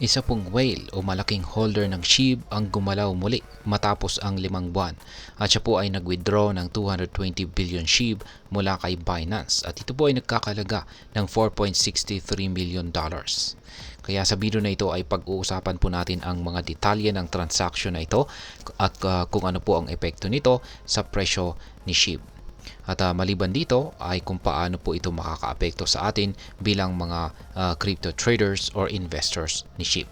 Isa pong whale o malaking holder ng SHIB ang gumalaw muli matapos ang 5 buwan at siya po ay nag-withdraw ng 220 billion SHIB mula kay Binance at ito po ay nagkakalaga ng $4.63 million. Kaya sa video na ito ay pag-uusapan po natin ang mga detalye ng transaction na ito at kung ano po ang epekto nito sa presyo ni SHIB. At maliban dito ay kung paano po ito makakaapekto sa atin bilang mga crypto traders or investors ni SHIB.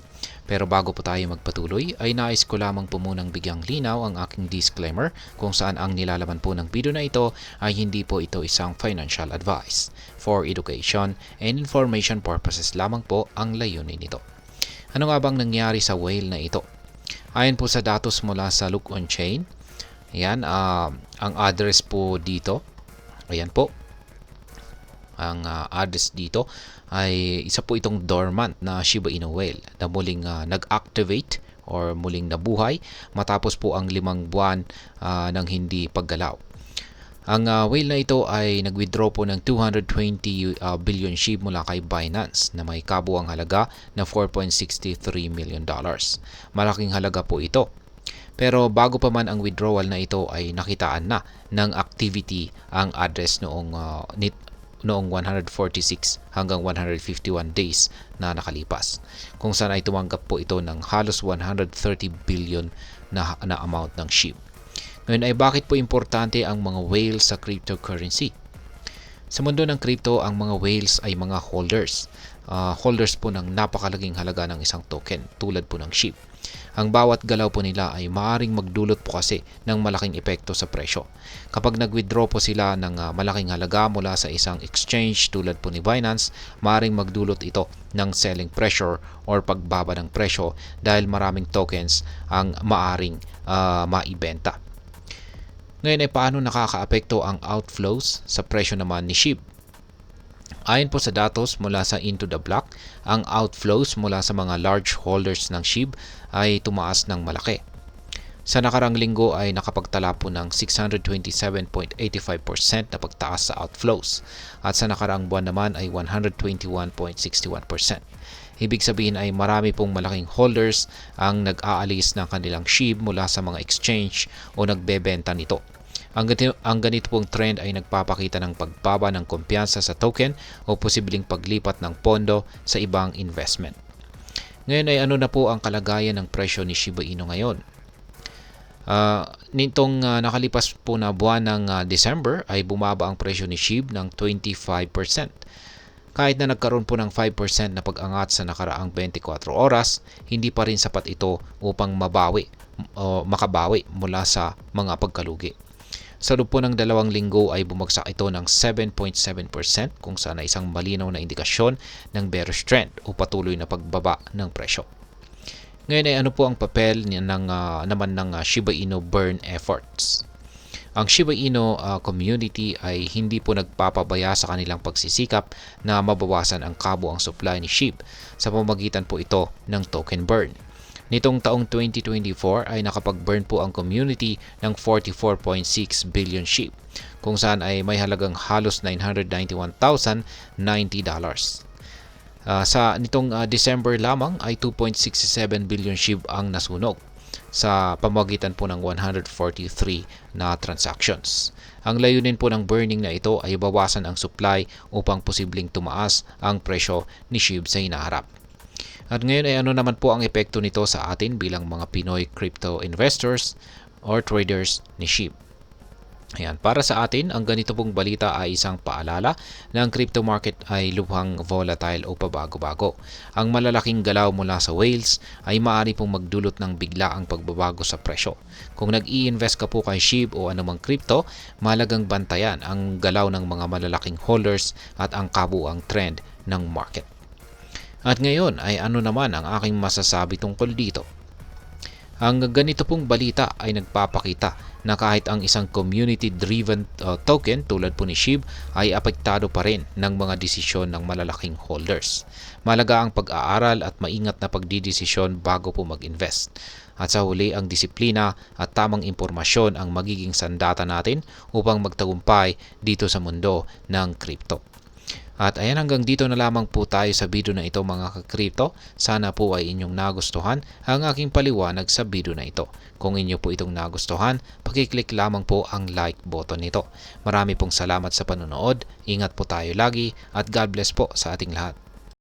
Pero bago po tayo magpatuloy ay nais ko lamang po munang bigyang linaw ang aking disclaimer kung saan ang nilalaman po ng video na ito ay hindi po ito isang financial advice. For education and information purposes lamang po ang layunin nito. Ano nga bang nangyari sa whale na ito? Ayon po sa datos mula sa Look on Chain, ayan, ang address po dito, ayan po, ang address dito ay isa po itong dormant na Shiba Inu whale na muling nag-activate or muling nabuhay matapos po ang 5 buwan ng hindi paggalaw. Ang whale na ito ay nag-withdraw po ng 220 billion SHIB mula kay Binance na may kabuang halaga na $4.63 million. Malaking halaga po ito. Pero bago pa man ang withdrawal na ito ay nakitaan na ng activity ang address noong 146 hanggang 151 days na nakalipas. Kung saan ay tumanggap po ito ng halos 130 billion na amount ng SHIB. Ngayon ay bakit po importante ang mga whales sa cryptocurrency? Sa mundo ng crypto, ang mga whales ay mga holders. Holders po ng napakalaging halaga ng isang token tulad po ng SHIB. Ang bawat galaw po nila ay maaaring magdulot po kasi ng malaking epekto sa presyo. Kapag nag-withdraw po sila ng malaking halaga mula sa isang exchange tulad po ni Binance, maaaring magdulot ito ng selling pressure or pagbaba ng presyo dahil maraming tokens ang maaaring maibenta. Ngayon ay paano nakakaapekto ang outflows sa presyo naman ni SHIB? Ayon po sa datos mula sa Into the Block, ang outflows mula sa mga large holders ng SHIB ay tumaas ng malaki. Sa nakarang linggo ay nakapagtala po ng 627.85% na pagtaas sa outflows at sa nakarang buwan naman ay 121.61%. Ibig sabihin ay marami pong malaking holders ang nag-aalis ng kanilang SHIB mula sa mga exchange o nagbebenta nito. Ang ganito pong trend ay nagpapakita ng pagbaba ng kumpiyansa sa token o posibleng paglipat ng pondo sa ibang investment. Ngayon ay ano na po ang kalagayan ng presyo ni Shiba Inu ngayon? Nitong nakalipas po na buwan ng December ay bumaba ang presyo ni SHIB ng 25%. Kahit na nagkaroon po ng 5% na pag-angat sa nakaraang 24 oras, hindi pa rin sapat ito upang makabawi mula sa mga pagkalugi. Sa loob po ng 2 linggo ay bumagsak ito ng 7.7% kung saan ay isang malinaw na indikasyon ng bearish trend o patuloy na pagbaba ng presyo. Ngayon ay ano po ang papel naman ng Shiba Inu burn efforts? Ang Shiba Inu community ay hindi po nagpapabaya sa kanilang pagsisikap na mabawasan ang kabuang supply ni SHIB sa pamamagitan po ito ng token burn. Nitong taong 2024 ay nakapag-burn po ang community ng 44.6 billion SHIB kung saan ay may halagang halos $991,090. Sa nitong December lamang ay 2.67 billion SHIB ang nasunog sa pamamagitan po ng 143 na transactions. Ang layunin po ng burning na ito ay bawasan ang supply upang posibleng tumaas ang presyo ni SHIB sa hinaharap. At ngayon ay ano naman po ang epekto nito sa atin bilang mga Pinoy crypto investors or traders ni SHIB. Ayan, para sa atin, ang ganito pong balita ay isang paalala na ang crypto market ay lubhang volatile o pabago-bago. Ang malalaking galaw mula sa whales ay maaari pong magdulot ng biglaang pagbabago sa presyo. Kung nag-i-invest ka po kay SHIB o anumang crypto, mahalagang bantayan ang galaw ng mga malalaking holders at ang kabuang trend ng market. At ngayon ay ano naman ang aking masasabi tungkol dito? Ang ganito pong balita ay nagpapakita na kahit ang isang community-driven token tulad po ni SHIB ay apektado pa rin ng mga desisyon ng malalaking holders. Malaga ang pag-aaral at maingat na pagdidesisyon bago po mag-invest. At sa huli, ang disiplina at tamang impormasyon ang magiging sandata natin upang magtagumpay dito sa mundo ng crypto. At ayan, hanggang dito na lamang po tayo sa video na ito mga ka-crypto. Sana po ay inyong nagustuhan ang aking paliwanag sa video na ito. Kung inyo po itong nagustuhan, pakiclick lamang po ang like button nito. Marami pong salamat sa panonood, ingat po tayo lagi at God bless po sa ating lahat.